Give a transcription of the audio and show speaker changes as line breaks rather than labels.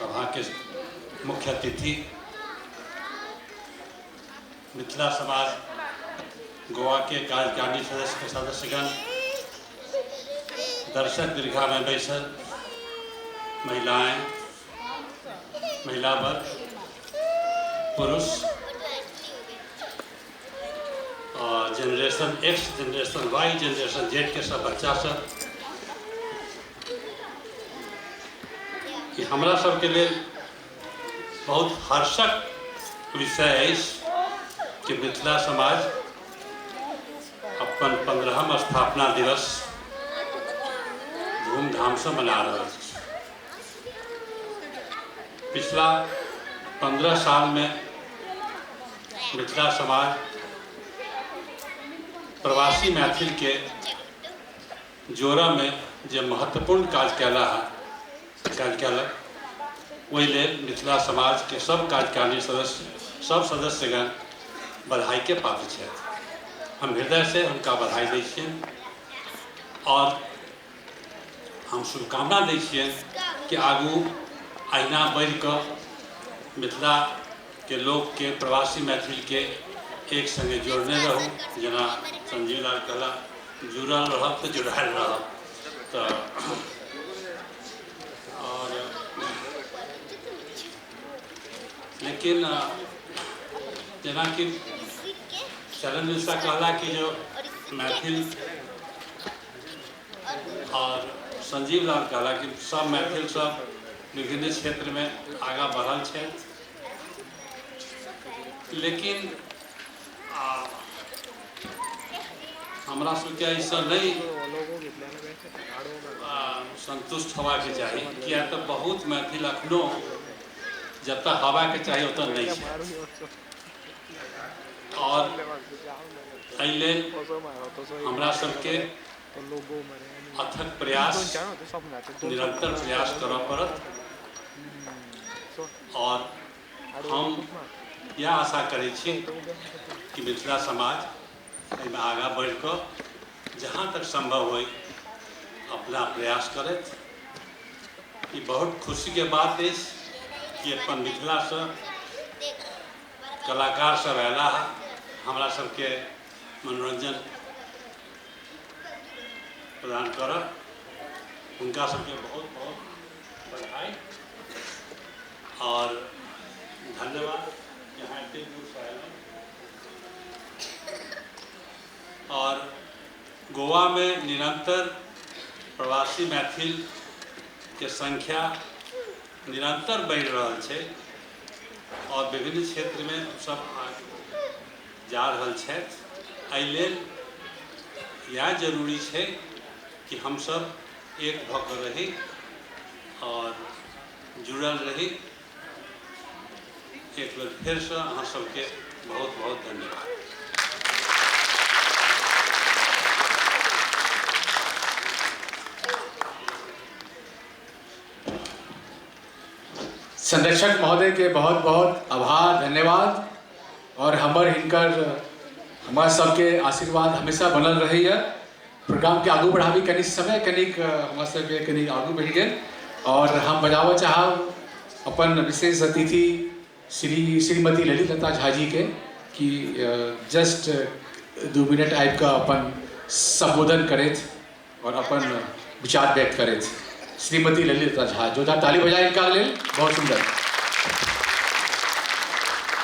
सभा के मुख्य अतिथि, मिथिला समाज गोवा के कार्यकारिणी सदस्य के सदस्यगण, दर्शक दीर्घा में बैसल महिलाएं, महिला वर्ग, पुरुष और generation X, generation Y, generation Z के सब बच्चा सब, कि हमरा सबके लेल बहुत हर्षक विषय अछि कि मिथिला समाज अपन 15वां स्थापना दिवस धूमधाम से मना रहा है। पिछला 15 साल में मिथिला समाज प्रवासी मैथिल के जोड़ा में जो महत्वपूर्ण काज कयलक ओहि लेल मिथिला समाज के सब कार्यकारिणी सदस्य, सब सदस्यगण बधाई के पात्र छथि। हम हृदय से उनका बधाई दै छियनि और हम शुभकामना दै छियनि कि आगू अहिना बढ़ि कऽ मिथिला के लोक के, प्रवासी मैथिल के एक संगे जोड़ने रहू। जेना संजीव लाल कहला, जुड़ल रहब तो जुड़ायल रहब। तो और लेकिन जना कि चरण मिश्रा कहला कि जो मैथिल, और संजीव लाल कहला कि सब मैथिल सब विभिन्न क्षेत्र में आगा बढ़ल है। लेकिन हमरा सबके ऐसा नहीं संतुष्ट होवा के चाहिए, किया तो बहुत मैथिल अखनो जब तक हवा के चाहिए उतना नहीं है। और एहि लेल हमरा सबके अथक प्रयास, निरंतर प्रयास करऽ पड़त। और हम यह आशा करै छी कि मिथिला समाज एहिमे आगाँ बढ़ि कऽ जहाँ तक संभव हो अपना प्रयास करत। ये बहुत खुशी के बात है कि अपन मिथिला से कलाकार सब अयला है, हमरा सबके मनोरंजन प्रदान करब। उनका सबके बहुत बहुत बधाई और धन्यवाद। यहाँ एते दूर से आयल और गोवा में निरंतर प्रवासी मैथिल के संख्या निरंतर बढ़ि रहल छै और विभिन्न क्षेत्र में सब जा रहल छथि। एहि लेल यह जरूरी है कि हम सब एक भऽ कऽ रही और जुड़ल रही। एक बार फिर से अहाँ सबके बहुत बहुत धन्यवाद।
संरक्षक महोदय के बहुत बहुत आभार, धन्यवाद। और हमार सबके आशीर्वाद हमेशा बनल रही है। प्रोग्राम के आगू बढ़ावी कनी समय कनिक हमार सबके कनी आगू बढ़ गए और हम बजाबऽ चाहब अपन विशेष अतिथि श्रीमती ललिता झा जी के कि जस्ट 2 मिनट आबि कऽ अपन संबोधन करैत और अपन विचार व्यक्त करैत। श्रीमती ललिता झा, जोरदार ताली बजाएं इनका लेल। बहुत सुंदर।